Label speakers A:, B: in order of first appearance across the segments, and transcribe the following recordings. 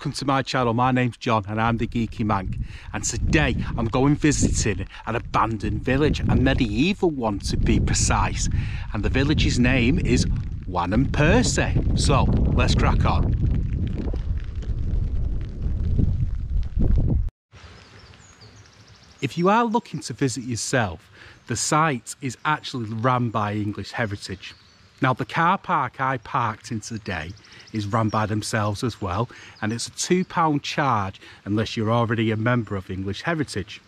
A: welcome to my channel. My name's John and I'm the Geeky Mank, and today I'm going visiting an abandoned village, a medieval one to be precise, and the village's name is Wharram Percy. So let's crack on. If you are looking to visit yourself, the site is actually run by English Heritage. Now the car park I parked in today is run by themselves as well, and it's a £2 charge unless you're already a member of English Heritage.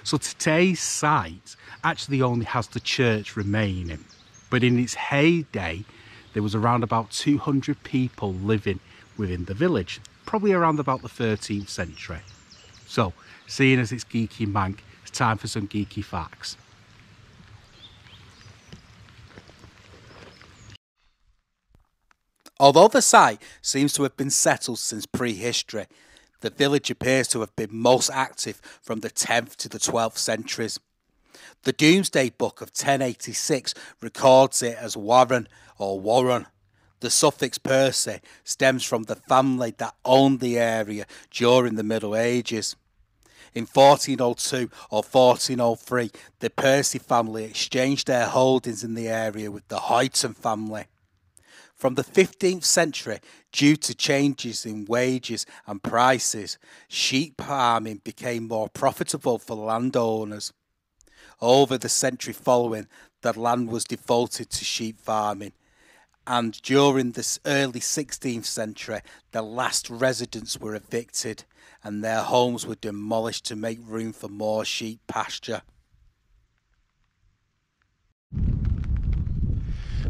A: So today's site actually only has the church remaining, but in its heyday there was around about 200 people living within the village, probably around about the 13th century. So seeing as it's Geeky Mank, it's time for some geeky facts. Although the site seems to have been settled since prehistory, the village appears to have been most active from the 10th to the 12th centuries. The Domesday Book of 1086 records it as Warren or Warren. The suffix Percy stems from the family that owned the area during the Middle Ages. In 1402 or 1403, the Percy family exchanged their holdings in the area with the Hoyton family. From the 15th century, due to changes in wages and prices, sheep farming became more profitable for landowners. Over the century following, the land was devoted to sheep farming, and during the early 16th century, the last residents were evicted and their homes were demolished to make room for more sheep pasture.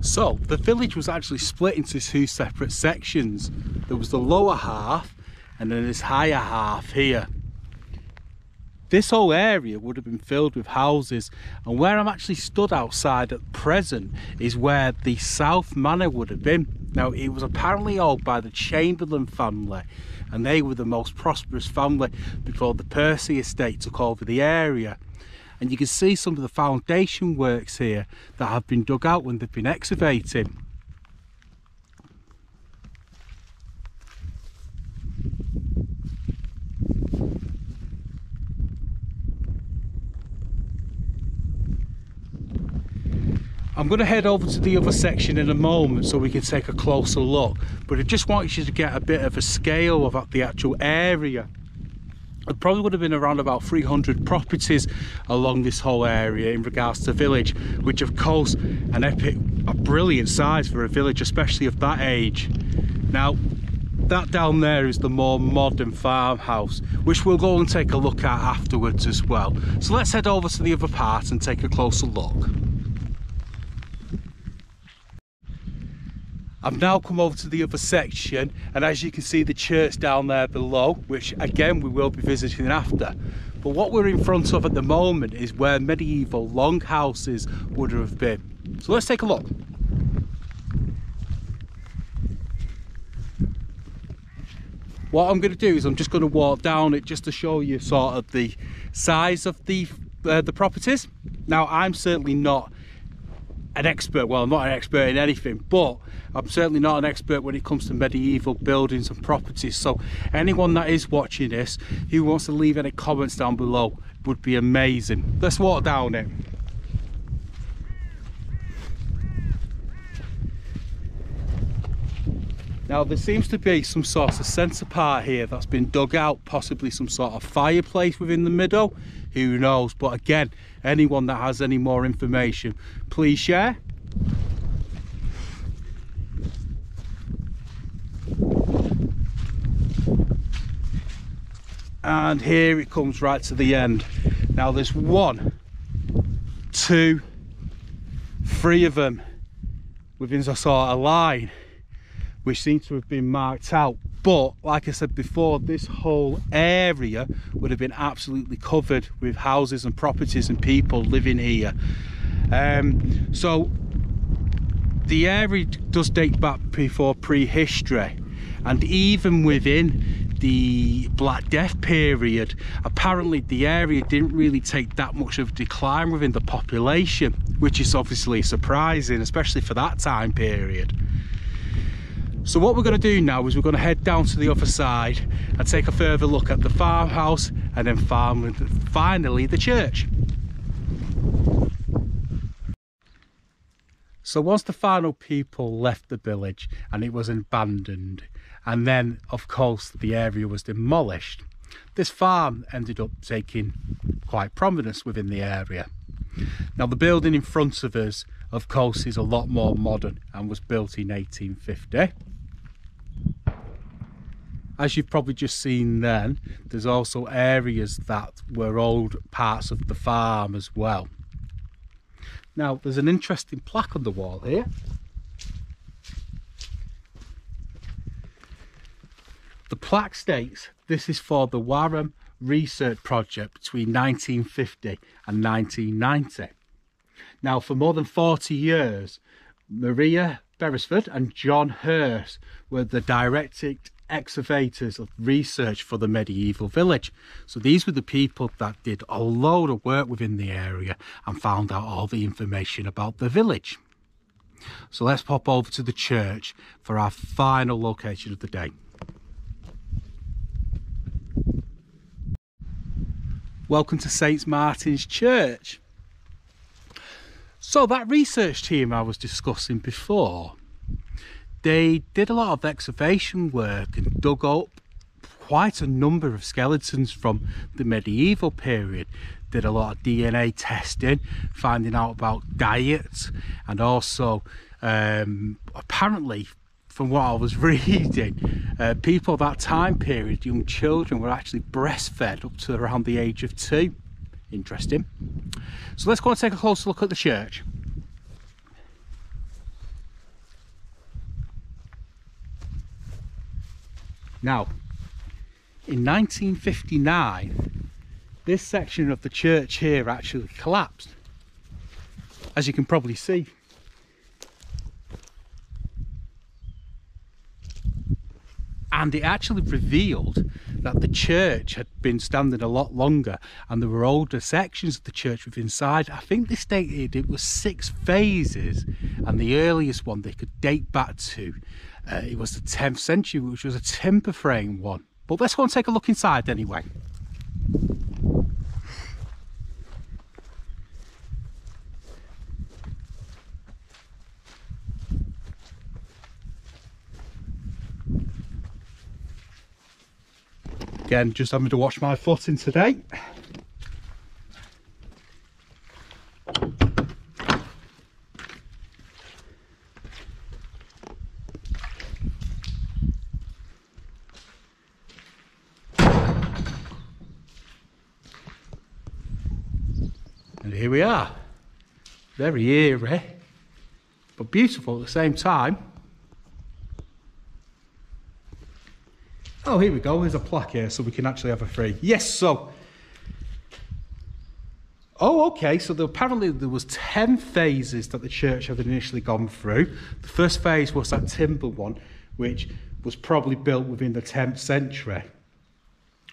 A: So the village was actually split into two separate sections. There was the lower half and then this higher half here. This whole area would have been filled with houses, and where I'm actually stood outside at present is where the South Manor would have been. Now it was apparently owned by the Chamberlain family, and they were the most prosperous family before the Percy estate took over the area. And you can see some of the foundation works here that have been dug out when they've been excavating. I'm going to head over to the other section in a moment so we can take a closer look, but I just wanted you to get a bit of a scale of the actual area. There probably would have been around about 300 properties along this whole area in regards to village, which of course a brilliant size for a village, especially of that age. Now that down there is the more modern farmhouse, which we'll go and take a look at afterwards as well. So let's head over to the other part and take a closer look. I've now come over to the other section, and as you can see the church down there below, which again we will be visiting after. But what we're in front of at the moment is where medieval longhouses would have been. So let's take a look. What I'm going to do is I'm just going to walk down it just to show you sort of the size of the properties. Now I'm certainly not an expert, well I'm not an expert in anything, but I'm certainly not an expert when it comes to medieval buildings and properties. So anyone that is watching this who wants to leave any comments down below would be amazing. Let's walk down it. Now there seems to be some sort of centre part here that's been dug out, possibly some sort of fireplace within the middle, who knows. But again, anyone that has any more information, please share. And here it comes right to the end. Now there's 1, 2, 3 of them within a sort of line, which seems to have been marked out. But like I said before, this whole area would have been absolutely covered with houses and properties and people living here. So the area does date back before prehistory, and even within the Black Death period, apparently the area didn't really take that much of a decline within the population, which is obviously surprising, especially for that time period. So what we're going to do now is we're going to head down to the other side and take a further look at the farmhouse and then finally the church. So once the final people left the village and it was abandoned, and then of course the area was demolished, this farm ended up taking quite prominence within the area. Now the building in front of us of course is a lot more modern and was built in 1850. As you've probably just seen then, there's also areas that were old parts of the farm as well. Now there's an interesting plaque on the wall here. The plaque states this is for the Wharram research project between 1950 and 1990. Now for more than 40 years, Maria Beresford and John Hurst were the direct excavators of research for the medieval village. So these were the people that did a load of work within the area and found out all the information about the village. So let's pop over to the church for our final location of the day. Welcome to St Martin's Church. So that research team I was discussing before, they did a lot of excavation work and dug up quite a number of skeletons from the medieval period. Did a lot of DNA testing, finding out about diets, and also apparently from what I was reading, people that time period, young children, were actually breastfed up to around the age of 2. Interesting. So let's go and take a closer look at the church. Now, in 1959, this section of the church here actually collapsed, as you can probably see. And it actually revealed that the church had been standing a lot longer and there were older sections of the church within inside. I think they stated it was 6 phases, and the earliest one they could date back to it was the 10th century, which was a timber frame one. But let's go and take a look inside anyway. Again, just having to wash my footing today. And here we are. Very eerie, but beautiful at the same time. Oh, here we go, there's a plaque here, so we can actually have a free. Yes, so... Oh, okay, so apparently there was 10 phases that the church had initially gone through. The first phase was that timber one, which was probably built within the 10th century.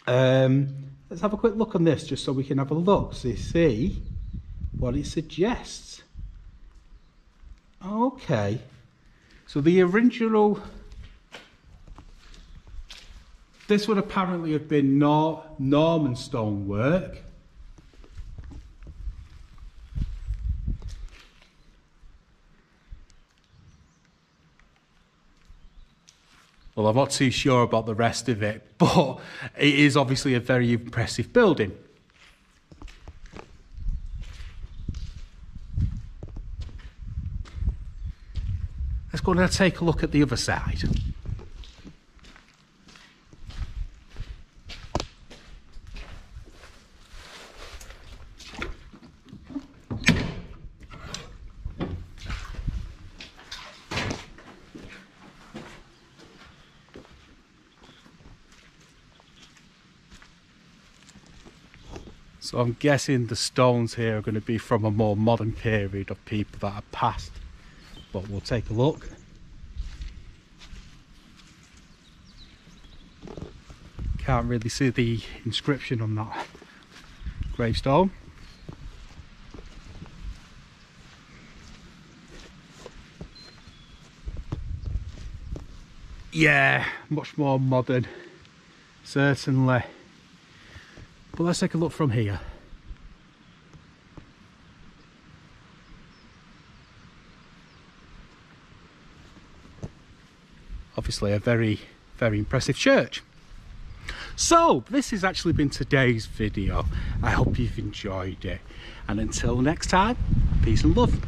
A: Let's have a quick look on this, just so we can have a look, so you see what it suggests. Okay, so the original... This would apparently have been Norman stonework. Well, I'm not too sure about the rest of it, but it is obviously a very impressive building. Let's go and take a look at the other side. So I'm guessing the stones here are going to be from a more modern period of people that have passed, but we'll take a look. Can't really see the inscription on that gravestone.
B: Yeah, much more modern, certainly. But let's take a look from here. Obviously a very, very impressive church. So this has actually been today's video. I hope you've enjoyed it. And until next time, peace and love.